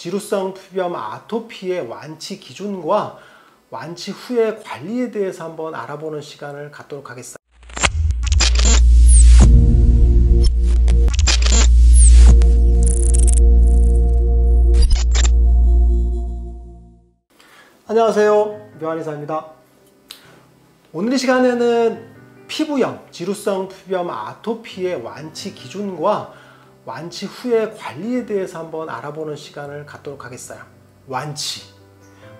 지루성 피부염 아토피의 완치 기준과 완치 후의 관리에 대해서 한번 알아보는 시간을 갖도록 하겠습니다. 안녕하세요, 묘한의사입니다. 오늘 이 시간에는 피부염, 지루성 피부염 아토피의 완치 기준과 완치 후의 관리에 대해서 한번 알아보는 시간을 갖도록 하겠어요.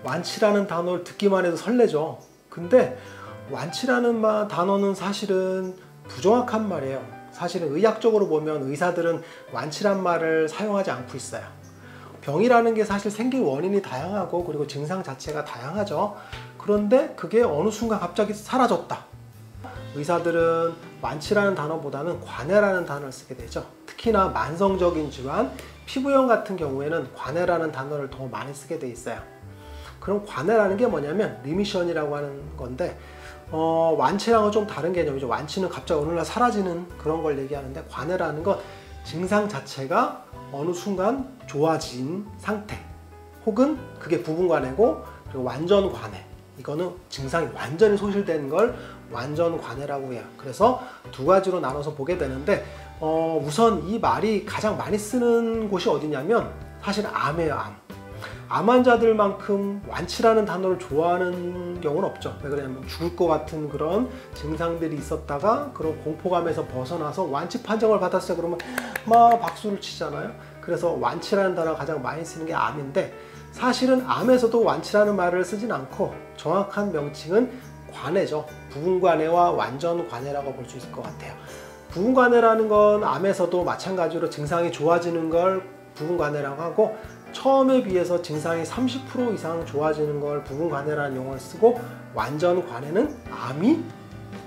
완치라는 단어를 듣기만 해도 설레죠. 근데 완치라는 단어는 사실은 부정확한 말이에요. 사실은 의학적으로 보면 의사들은 완치란 말을 사용하지 않고 있어요. 병이라는 게 사실 생긴 원인이 다양하고 그리고 증상 자체가 다양하죠. 그런데 그게 어느 순간 갑자기 사라졌다. 의사들은 완치라는 단어보다는 관해라는 단어를 쓰게 되죠. 특히나 만성적인 질환, 피부염 같은 경우에는 관해라는 단어를 더 많이 쓰게 돼 있어요. 그럼 관해라는 게 뭐냐면 리미션이라고 하는 건데 완치랑은 좀 다른 개념이죠. 완치는 갑자기 어느 날 사라지는 그런 걸 얘기하는데 관해라는 건 증상 자체가 어느 순간 좋아진 상태 혹은 그게 부분 관해고 그리고 완전 관해, 이거는 증상이 완전히 소실된 걸 완전 관해라고 해요. 그래서 두 가지로 나눠서 보게 되는데 우선 이 말이 가장 많이 쓰는 곳이 어디냐면 사실 암이에요. 암 환자들만큼 완치라는 단어를 좋아하는 경우는 없죠. 왜 그러냐면 죽을 것 같은 그런 증상들이 있었다가 그런 공포감에서 벗어나서 완치 판정을 받았어요. 그러면 막 박수를 치잖아요. 그래서 완치라는 단어가 가장 많이 쓰는 게 암인데, 사실은 암에서도 완치라는 말을 쓰진 않고 정확한 명칭은 관해죠. 부분 관해와 완전 관해라고 볼 수 있을 것 같아요. 부분 관해라는 건 암에서도 마찬가지로 증상이 좋아지는 걸 부분 관해라고 하고, 처음에 비해서 증상이 30% 이상 좋아지는 걸 부분 관해라는 용어를 쓰고, 완전 관해는 암이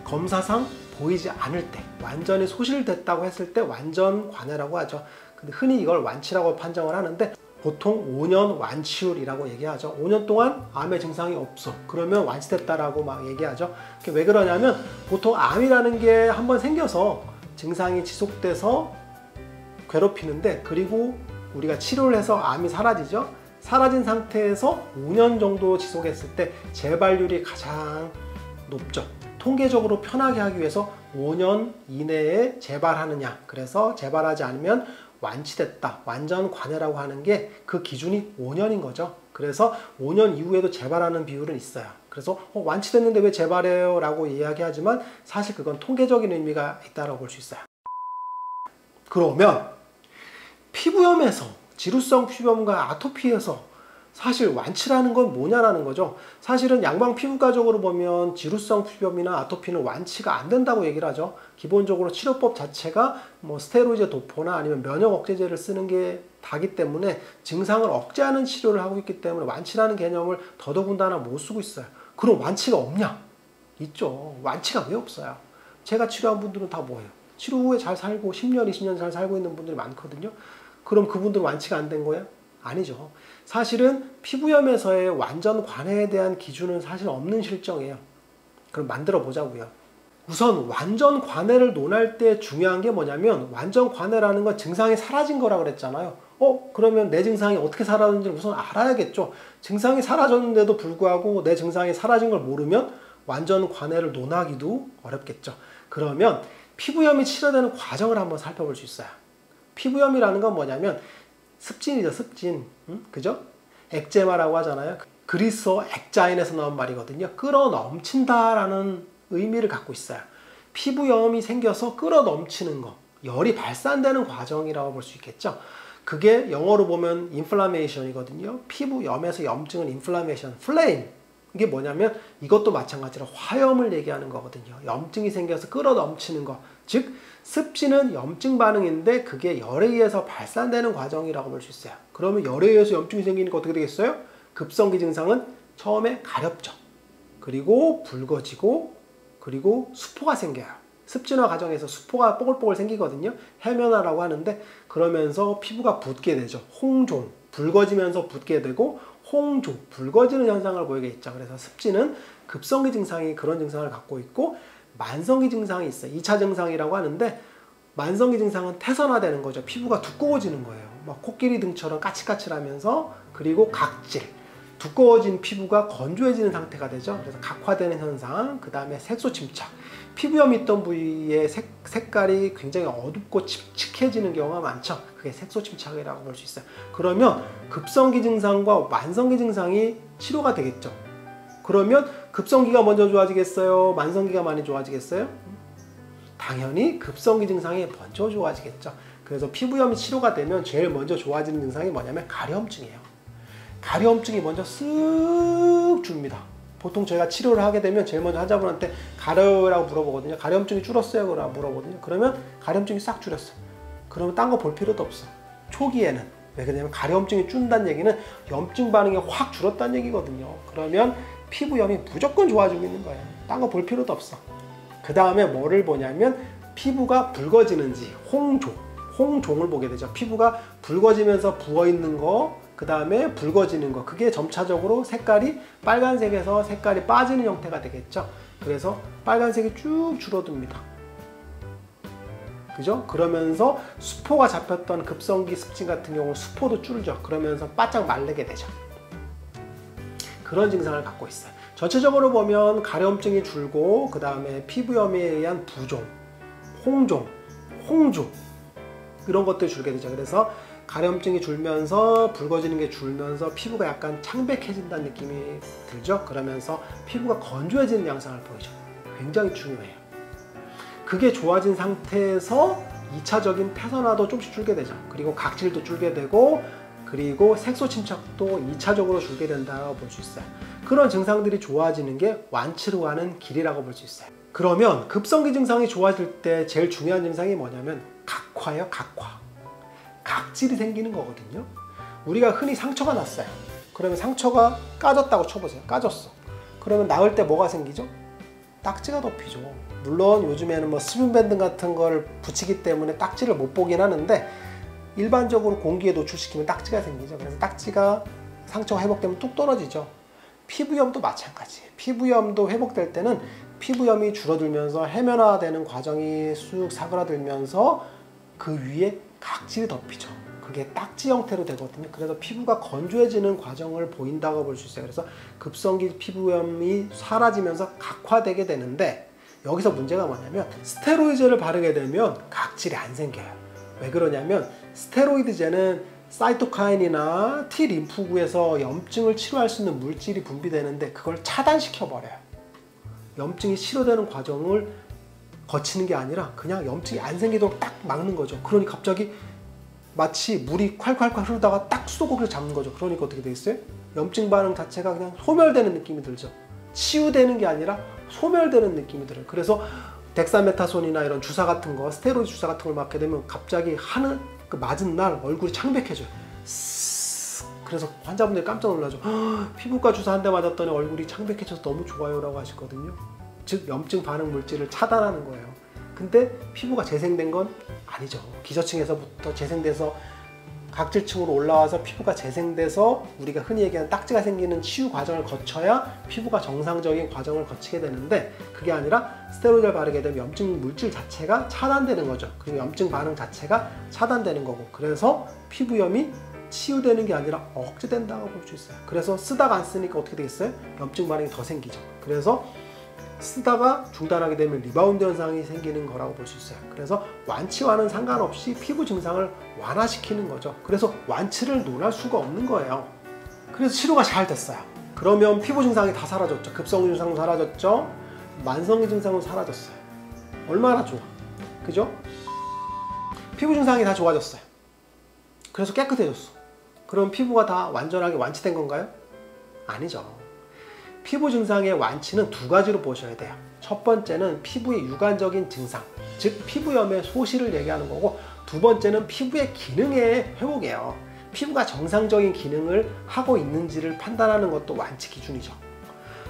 검사상 보이지 않을 때, 완전히 소실됐다고 했을 때 완전 관해라고 하죠. 근데 흔히 이걸 완치라고 판정을 하는데 보통 5년 완치율이라고 얘기하죠. 5년 동안 암의 증상이 없어. 그러면 완치됐다라고 막 얘기하죠. 왜 그러냐면 보통 암이라는 게 한번 생겨서 증상이 지속돼서 괴롭히는데, 그리고 우리가 치료를 해서 암이 사라지죠. 사라진 상태에서 5년 정도 지속했을 때 재발률이 가장 높죠. 통계적으로 편하게 하기 위해서 5년 이내에 재발하느냐, 그래서 재발하지 않으면 완치됐다, 완전 관해라고 하는 게 그 기준이 5년인 거죠. 그래서 5년 이후에도 재발하는 비율은 있어요. 그래서 완치됐는데 왜 재발해요? 라고 이야기하지만 사실 그건 통계적인 의미가 있다고 볼 수 있어요. 그러면 피부염에서, 지루성 피부염과 아토피에서 사실 완치라는 건 뭐냐라는 거죠. 사실은 양방 피부과적으로 보면 지루성 피부염이나 아토피는 완치가 안 된다고 얘기를 하죠. 기본적으로 치료법 자체가 스테로이드 도포나 아니면 면역 억제제를 쓰는 게 다기 때문에 증상을 억제하는 치료를 하고 있기 때문에 완치라는 개념을 더더군다나 못 쓰고 있어요. 그럼 완치가 없냐? 있죠. 완치가 왜 없어요? 제가 치료한 분들은 다 뭐예요? 치료 후에 잘 살고 10년, 20년 잘 살고 있는 분들이 많거든요. 그럼 그분들은 완치가 안 된 거예요? 아니죠. 사실은 피부염에서의 완전 관해에 대한 기준은 사실 없는 실정이에요. 그럼 만들어 보자고요. 우선 완전 관해를 논할 때 중요한 게 뭐냐면, 완전 관해라는 건 증상이 사라진 거라고 그랬잖아요. 그러면 내 증상이 어떻게 사라졌는지 우선 알아야겠죠. 증상이 사라졌는데도 불구하고 내 증상이 사라진 걸 모르면 완전 관해를 논하기도 어렵겠죠. 그러면 피부염이 치료되는 과정을 한번 살펴볼 수 있어요. 피부염이라는 건 뭐냐면 습진이죠, 습진. 그죠? 액제마라고 하잖아요. 그리스어 액자인에서 나온 말이거든요. 끌어넘친다라는 의미를 갖고 있어요. 피부염이 생겨서 끌어넘치는 거, 열이 발산되는 과정이라고 볼 수 있겠죠. 그게 영어로 보면 인플라메이션이거든요. 피부염에서 염증은 인플라메이션, 플레임. 이게 뭐냐면 이것도 마찬가지로 화염을 얘기하는 거거든요. 염증이 생겨서 끌어넘치는 거. 즉 습진은 염증 반응인데 그게 열에 의해서 발산되는 과정이라고 볼 수 있어요. 그러면 열에 의해서 염증이 생기니까 어떻게 되겠어요? 급성기 증상은 처음에 가렵죠. 그리고 붉어지고 그리고 수포가 생겨요. 습진화 과정에서 수포가 뽀글뽀글 생기거든요. 해면화라고 하는데, 그러면서 피부가 붓게 되죠. 홍종, 붉어지면서 붓게 되고 홍조, 붉어지는 현상을 보이게 있죠. 그래서 습진은 급성기 증상이 그런 증상을 갖고 있고, 만성기 증상이 있어요. 2차 증상이라고 하는데, 만성기 증상은 태선화되는 거죠. 피부가 두꺼워지는 거예요. 막 코끼리 등처럼 까칠까칠하면서, 그리고 각질, 두꺼워진 피부가 건조해지는 상태가 되죠. 그래서 각화되는 현상, 그 다음에 색소 침착, 피부염이 있던 부위의 색깔이 굉장히 어둡고 칙칙해지는 경우가 많죠. 그게 색소 침착이라고 볼 수 있어요. 그러면 급성기 증상과 만성기 증상이 치료가 되겠죠. 그러면 급성기가 먼저 좋아지겠어요? 만성기가 많이 좋아지겠어요? 당연히 급성기 증상이 먼저 좋아지겠죠. 그래서 피부염이 치료가 되면 제일 먼저 좋아지는 증상이 뭐냐면 가려움증이에요. 가려움증이 먼저 쓱 줍니다. 보통 저희가 치료를 하게 되면 제일 먼저 환자분한테 가려라고 물어보거든요. 가려움증이 줄었어요? 라고 물어보거든요. 그러면 가려움증이 싹 줄었어요. 그러면 딴 거 볼 필요도 없어. 초기에는. 왜 그러냐면 가려움증이 준다는 얘기는 염증 반응이 확 줄었다는 얘기거든요. 그러면 피부염이 무조건 좋아지고 있는 거예요. 딴 거 볼 필요도 없어. 그 다음에 뭐를 보냐면 피부가 붉어지는지, 홍종을 보게 되죠. 피부가 붉어지면서 부어있는 거, 그 다음에 붉어지는 거, 그게 점차적으로 색깔이 빨간색에서 색깔이 빠지는 형태가 되겠죠. 그래서 빨간색이 쭉 줄어듭니다. 그죠? 그러면서 수포가 잡혔던 급성기 습진 같은 경우는 수포도 줄죠. 그러면서 바짝 마르게 되죠. 그런 증상을 갖고 있어요. 전체적으로 보면 가려움증이 줄고, 그 다음에 피부염에 의한 부종, 홍종, 홍주, 이런 것들이 줄게 되죠. 그래서 가려움증이 줄면서 붉어지는 게 줄면서 피부가 약간 창백해진다는 느낌이 들죠. 그러면서 피부가 건조해지는 양상을 보이죠. 굉장히 중요해요. 그게 좋아진 상태에서 2차적인 패선화도 조금씩 줄게 되죠. 그리고 각질도 줄게 되고, 그리고 색소 침착도 2차적으로 줄게 된다고 볼 수 있어요. 그런 증상들이 좋아지는 게 완치로 가는 길이라고 볼 수 있어요. 그러면 급성기 증상이 좋아질 때 제일 중요한 증상이 뭐냐면 각화예요. 각화. 각질이 생기는 거거든요. 우리가 흔히 상처가 났어요. 그러면 상처가 까졌다고 쳐보세요. 까졌어. 그러면 나을 때 뭐가 생기죠? 딱지가 덮이죠. 물론 요즘에는 뭐 수분밴드 같은 걸 붙이기 때문에 딱지를 못 보긴 하는데, 일반적으로 공기에 노출시키면 딱지가 생기죠. 그래서 딱지가, 상처가 회복되면 뚝 떨어지죠. 피부염도 마찬가지예요. 피부염도 회복될 때는 피부염이 줄어들면서 해면화되는 과정이 쑥 사그라들면서 그 위에 각질이 덮이죠. 그게 딱지 형태로 되거든요. 그래서 피부가 건조해지는 과정을 보인다고 볼 수 있어요. 그래서 급성기 피부염이 사라지면서 각화되게 되는데, 여기서 문제가 뭐냐면 스테로이드제를 바르게 되면 각질이 안 생겨요. 왜 그러냐면 스테로이드제는 사이토카인이나 T림프구에서 염증을 치료할 수 있는 물질이 분비되는데 그걸 차단시켜 버려요. 염증이 치료되는 과정을 거치는 게 아니라 그냥 염증이 안 생기도록 딱 막는 거죠. 그러니 갑자기 마치 물이 콸콸콸 흐르다가 딱 수도꼭지를 잡는 거죠. 그러니까 어떻게 되겠어요? 염증 반응 자체가 그냥 소멸되는 느낌이 들죠. 치유되는 게 아니라 소멸되는 느낌이 들어요. 그래서 덱사메타손이나 이런 주사 같은 거, 스테로이드 주사 같은 걸 맞게 되면 갑자기 그 맞은 날 얼굴이 창백해져요. 그래서 환자분들이 깜짝 놀라죠. 피부과 주사 한 대 맞았더니 얼굴이 창백해져서 너무 좋아요 라고 하시거든요. 즉 염증 반응 물질을 차단하는 거예요. 근데 피부가 재생된 건 아니죠. 기저층에서부터 재생돼서 각질층으로 올라와서 피부가 재생돼서 우리가 흔히 얘기하는 딱지가 생기는 치유 과정을 거쳐야 피부가 정상적인 과정을 거치게 되는데, 그게 아니라 스테로이드를 바르게 되면 염증 물질 자체가 차단되는 거죠. 그리고 염증 반응 자체가 차단되는 거고, 그래서 피부염이 치유되는 게 아니라 억제된다고 볼 수 있어요. 그래서 쓰다가 안 쓰니까 어떻게 되겠어요? 염증 반응이 더 생기죠. 그래서 쓰다가 중단하게 되면 리바운드 현상이 생기는 거라고 볼 수 있어요. 그래서 완치와는 상관없이 피부 증상을 완화시키는 거죠. 그래서 완치를 논할 수가 없는 거예요. 그래서 치료가 잘 됐어요. 그러면 피부 증상이 다 사라졌죠. 급성기 증상도 사라졌죠. 만성기 증상도 사라졌어요. 얼마나 좋아. 그죠? 피부 증상이 다 좋아졌어요. 그래서 깨끗해졌어. 그럼 피부가 다 완전하게 완치된 건가요? 아니죠. 피부 증상의 완치는 두 가지로 보셔야 돼요. 첫 번째는 피부의 유관적인 증상, 즉 피부염의 소실을 얘기하는 거고, 두 번째는 피부의 기능의 회복이에요. 피부가 정상적인 기능을 하고 있는지를 판단하는 것도 완치 기준이죠.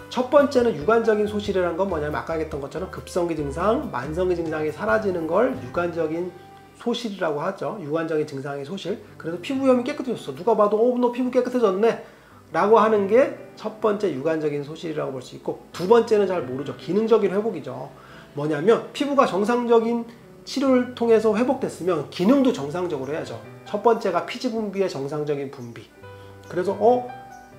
첫 번째는 유관적인 소실이라는 건 뭐냐면 아까 얘기했던 것처럼 급성기 증상, 만성기 증상이 사라지는 걸 유관적인 소실이라고 하죠. 유관적인 증상의 소실. 그래서 피부염이 깨끗해졌어. 누가 봐도 너 피부 깨끗해졌네 라고 하는 게 첫 번째 유관적인 소실이라고 볼 수 있고, 두 번째는 잘 모르죠. 기능적인 회복이죠. 뭐냐면 피부가 정상적인 치료를 통해서 회복됐으면 기능도 정상적으로 해야죠. 첫 번째가 피지 분비의 정상적인 분비. 그래서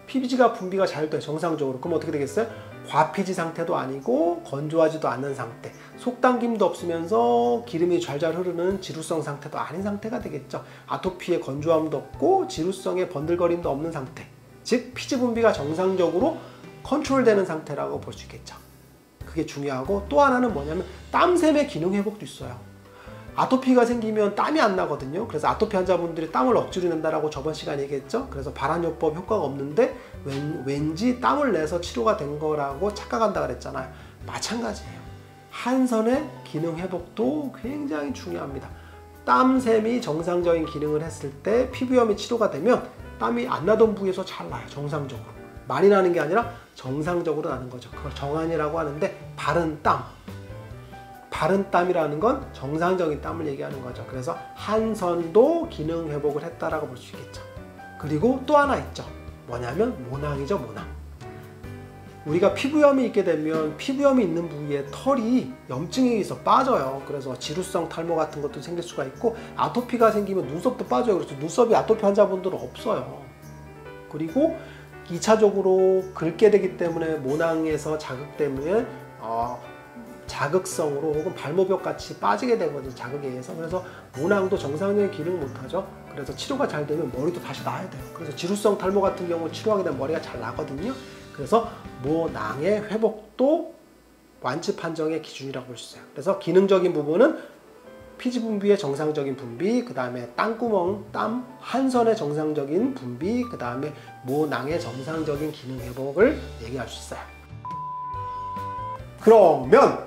피지가 분비가 잘 돼, 정상적으로. 그럼 어떻게 되겠어요? 과피지 상태도 아니고 건조하지도 않는 상태, 속당김도 없으면서 기름이 잘잘 흐르는 지루성 상태도 아닌 상태가 되겠죠. 아토피의 건조함도 없고 지루성의 번들거림도 없는 상태, 즉 피지 분비가 정상적으로 컨트롤되는 상태라고 볼 수 있겠죠. 그게 중요하고, 또 하나는 뭐냐면 땀샘의 기능 회복도 있어요. 아토피가 생기면 땀이 안 나거든요. 그래서 아토피 환자분들이 땀을 억지로 낸다라고 저번 시간에 얘기했죠. 그래서 발한요법 효과가 없는데 왠지 땀을 내서 치료가 된 거라고 착각한다 그랬잖아요. 마찬가지예요. 한선의 기능 회복도 굉장히 중요합니다. 땀샘이 정상적인 기능을 했을 때 피부염이 치료가 되면 땀이 안 나던 부위에서 잘 나요. 정상적으로. 많이 나는 게 아니라 정상적으로 나는 거죠. 그걸 정한이라고 하는데, 바른 땀. 바른 땀이라는 건 정상적인 땀을 얘기하는 거죠. 그래서 한선도 기능 회복을 했다라고 볼 수 있겠죠. 그리고 또 하나 있죠. 뭐냐면 모낭이죠, 모낭. 우리가 피부염이 있게 되면 피부염이 있는 부위에 털이 염증이 있어 빠져요. 그래서 지루성 탈모 같은 것도 생길 수가 있고, 아토피가 생기면 눈썹도 빠져요. 그래서 눈썹이 아토피 환자분들은 없어요. 그리고 2차적으로 긁게 되기 때문에 모낭에서 자극 때문에 자극성으로 혹은 발모벽 같이 빠지게 되거든요. 자극에 의해서. 그래서 모낭도 정상적인 기능을 못하죠. 그래서 치료가 잘 되면 머리도 다시 나야 돼요. 그래서 지루성 탈모 같은 경우 치료하게 되면 머리가 잘 나거든요. 그래서 모낭의 회복도 완치 판정의 기준이라고 볼 수 있어요. 그래서 기능적인 부분은 피지 분비의 정상적인 분비, 그 다음에 땀구멍, 땀, 한선의 정상적인 분비, 그 다음에 모낭의 정상적인 기능 회복을 얘기할 수 있어요. 그러면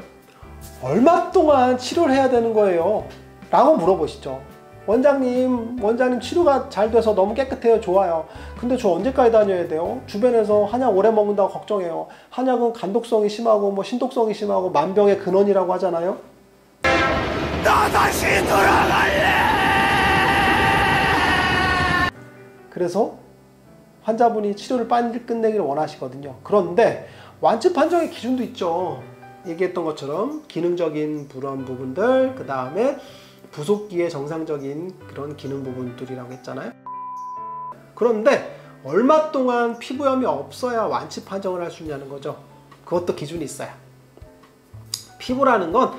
얼마 동안 치료를 해야 되는 거예요? 라고 물어보시죠. 원장님 치료가 잘 돼서 너무 깨끗해요. 좋아요. 근데 저 언제까지 다녀야 돼요? 주변에서 한약 오래 먹는다고 걱정해요. 한약은 간독성이 심하고 신독성이 심하고 만병의 근원이라고 하잖아요. 나 다시 돌아갈래! 그래서 환자분이 치료를 빨리 끝내기를 원하시거든요. 그런데 완치 판정의 기준도 있죠. 얘기했던 것처럼 기능적인 그런 부분들, 그 다음에 부속기의 정상적인 그런 기능 부분들이라고 했잖아요. 그런데 얼마 동안 피부염이 없어야 완치 판정을 할 수 있냐는 거죠. 그것도 기준이 있어요. 피부라는 건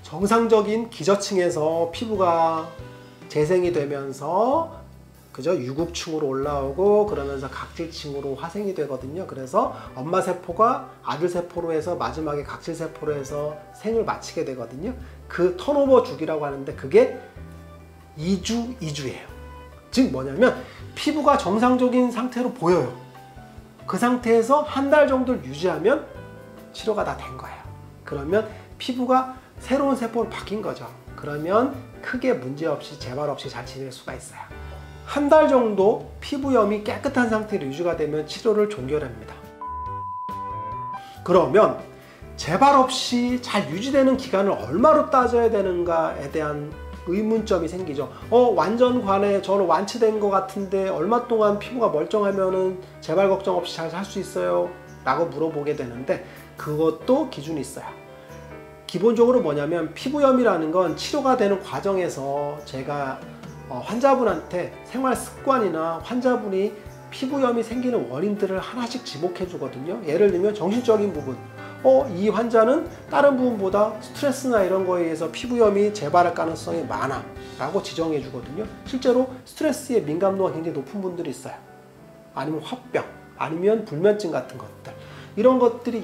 정상적인 기저층에서 피부가 재생이 되면서 유국층으로 올라오고, 그러면서 각질층으로 화생이 되거든요. 그래서 엄마 세포가 아들 세포로 해서 마지막에 각질 세포로 해서 생을 마치게 되거든요. 그 턴오버 주기라고 하는데 그게 2주예요. 즉 뭐냐면 피부가 정상적인 상태로 보여요. 그 상태에서 한 달 정도를 유지하면 치료가 다 된 거예요. 그러면 피부가 새로운 세포로 바뀐 거죠. 그러면 크게 문제없이 재발 없이 잘 지낼 수가 있어요. 한 달 정도 피부염이 깨끗한 상태로 유지가 되면 치료를 종결합니다. 그러면 재발 없이 잘 유지되는 기간을 얼마로 따져야 되는가에 대한 의문점이 생기죠. 완전 관해 저는 완치된 것 같은데 얼마 동안 피부가 멀쩡하면은 재발 걱정 없이 잘 살 수 있어요? 라고 물어보게 되는데, 그것도 기준이 있어요. 기본적으로 뭐냐면 피부염이라는 건 치료가 되는 과정에서 제가 환자분한테 생활 습관이나 환자분이 피부염이 생기는 원인들을 하나씩 지목해 주거든요. 예를 들면 정신적인 부분, 이 환자는 다른 부분보다 스트레스나 이런 거에 의해서 피부염이 재발할 가능성이 많아 라고 지정해 주거든요. 실제로 스트레스에 민감도가 굉장히 높은 분들이 있어요. 아니면 화병, 아니면 불면증 같은 것들, 이런 것들이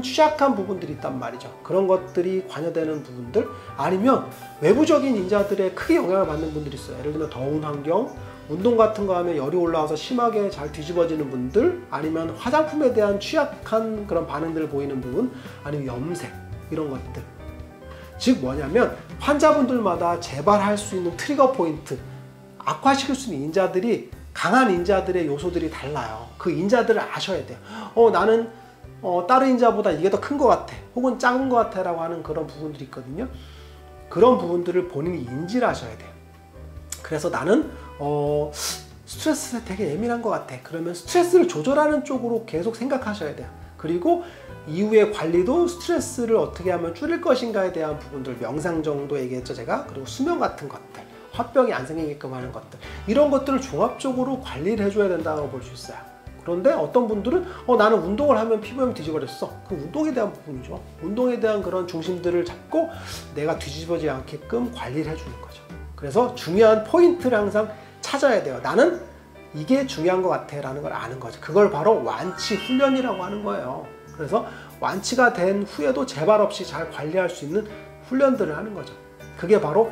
취약한 부분들이 있단 말이죠. 그런 것들이 관여되는 부분들, 아니면 외부적인 인자들에 크게 영향을 받는 분들이 있어요. 예를 들면 더운 환경, 운동 같은 거 하면 열이 올라와서 심하게 잘 뒤집어지는 분들, 아니면 화장품에 대한 취약한 그런 반응들을 보이는 부분, 아니면 염색, 이런 것들. 즉 뭐냐면 환자분들마다 재발할 수 있는 트리거 포인트, 악화시킬 수 있는 인자들이, 강한 인자들의 요소들이 달라요. 그 인자들을 아셔야 돼요. 나는 다른 인자보다 이게 더 큰 것 같아, 혹은 작은 것 같아 라고 하는 그런 부분들이 있거든요. 그런 부분들을 본인이 인지를 하셔야 돼요. 그래서 나는 스트레스에 되게 예민한 것 같아. 그러면 스트레스를 조절하는 쪽으로 계속 생각하셔야 돼요. 그리고 이후의 관리도 스트레스를 어떻게 하면 줄일 것인가에 대한 부분들, 명상 정도 얘기했죠 제가. 그리고 수면 같은 것들, 화병이 안 생기게끔 하는 것들, 이런 것들을 종합적으로 관리를 해줘야 된다고 볼 수 있어요. 그런데 어떤 분들은 나는 운동을 하면 피부염이 뒤집어졌어. 그 운동에 대한 부분이죠. 운동에 대한 그런 중심들을 잡고 내가 뒤집어지지 않게끔 관리를 해주는 거죠. 그래서 중요한 포인트를 항상 찾아야 돼요. 나는 이게 중요한 것 같아 라는 걸 아는 거죠. 그걸 바로 완치 훈련이라고 하는 거예요. 그래서 완치가 된 후에도 재발 없이 잘 관리할 수 있는 훈련들을 하는 거죠. 그게 바로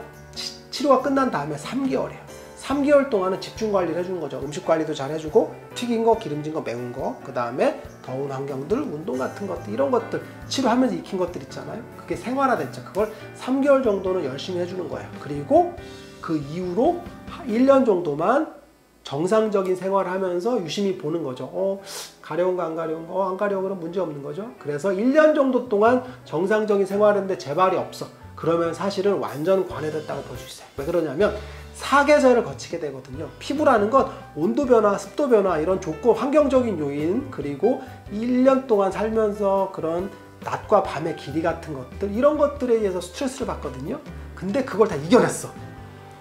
치료가 끝난 다음에 3개월이에요. 3개월 동안은 집중 관리를 해주는 거죠. 음식 관리도 잘 해주고, 튀긴 거, 기름진 거, 매운 거, 그 다음에 더운 환경들, 운동 같은 것들, 이런 것들 치료하면서 익힌 것들 있잖아요. 그게 생활화됐죠. 그걸 3개월 정도는 열심히 해주는 거예요. 그리고 그 이후로 1년 정도만 정상적인 생활을 하면서 유심히 보는 거죠. 가려운 거 안 가려운 거, 안 가려운 거는 문제 없는 거죠. 그래서 1년 정도 동안 정상적인 생활했는데 재발이 없어. 그러면 사실은 완전 관해됐다고 볼 수 있어요. 왜 그러냐면 사계절을 거치게 되거든요. 피부라는 건 온도 변화, 습도 변화, 이런 조건, 환경적인 요인, 그리고 1년 동안 살면서 그런 낮과 밤의 길이 같은 것들, 이런 것들에 의해서 스트레스를 받거든요. 근데 그걸 다 이겨냈어.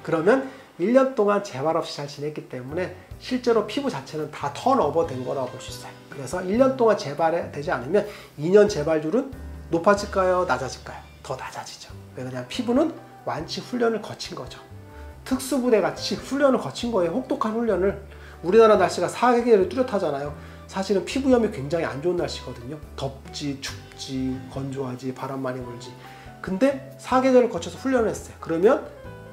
그러면 1년 동안 재발 없이 잘 지냈기 때문에 실제로 피부 자체는 다 턴오버 된 거라고 볼 수 있어요. 그래서 1년 동안 재발되지 않으면 2년 재발률은 높아질까요? 낮아질까요? 더 낮아지죠. 왜 그러냐면 피부는 완치 훈련을 거친 거죠. 특수부대 같이 훈련을 거친 거예요. 혹독한 훈련을. 우리나라 날씨가 사계절이 뚜렷하잖아요. 사실은 피부염이 굉장히 안 좋은 날씨거든요. 덥지, 춥지, 건조하지, 바람 많이 불지. 근데 사계절을 거쳐서 훈련을 했어요. 그러면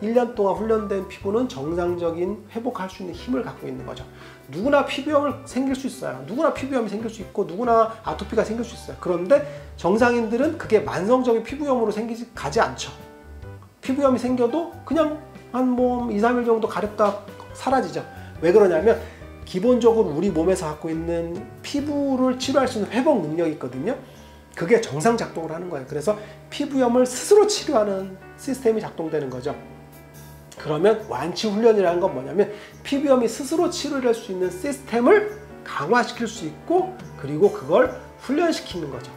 1년 동안 훈련된 피부는 정상적인 회복할 수 있는 힘을 갖고 있는 거죠. 누구나 피부염을 생길 수 있어요. 누구나 피부염이 생길 수 있고, 누구나 아토피가 생길 수 있어요. 그런데 정상인들은 그게 만성적인 피부염으로 가지 않죠. 피부염이 생겨도 그냥 한 2, 3일 정도 가렵다 사라지죠. 왜 그러냐면 기본적으로 우리 몸에서 갖고 있는 피부를 치료할 수 있는 회복 능력이 있거든요. 그게 정상 작동을 하는 거예요. 그래서 피부염을 스스로 치료하는 시스템이 작동되는 거죠. 그러면 완치 훈련이라는 건 뭐냐면 피부염이 스스로 치료를 할 수 있는 시스템을 강화시킬 수 있고, 그리고 그걸 훈련시키는 거죠.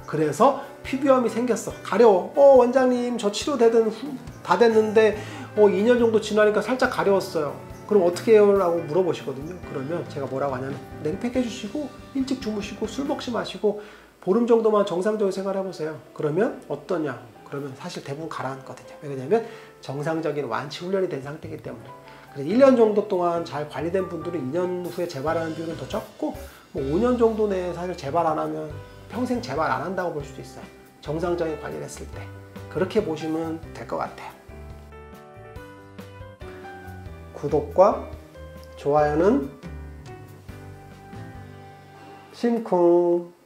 그래서 피부염이 생겼어. 가려워. 원장님 저 치료 다 됐는데 2년 정도 지나니까 살짝 가려웠어요. 그럼 어떻게 해요? 라고 물어보시거든요. 그러면 제가 뭐라고 하냐면 냉팩 해주시고 일찍 주무시고 술 먹지 마시고 보름 정도만 정상적인 생활 해보세요. 그러면 어떠냐? 그러면 사실 대부분 가라앉거든요. 왜냐면 정상적인 완치 훈련이 된 상태이기 때문에. 그래서 1년 정도 동안 잘 관리된 분들은 2년 후에 재발하는 비율은 더 적고, 5년 정도 내에 사실 재발 안 하면 평생 재발 안 한다고 볼 수도 있어요. 정상적인 관리를 했을 때. 그렇게 보시면 될 것 같아요. 구독과 좋아요는 심쿵.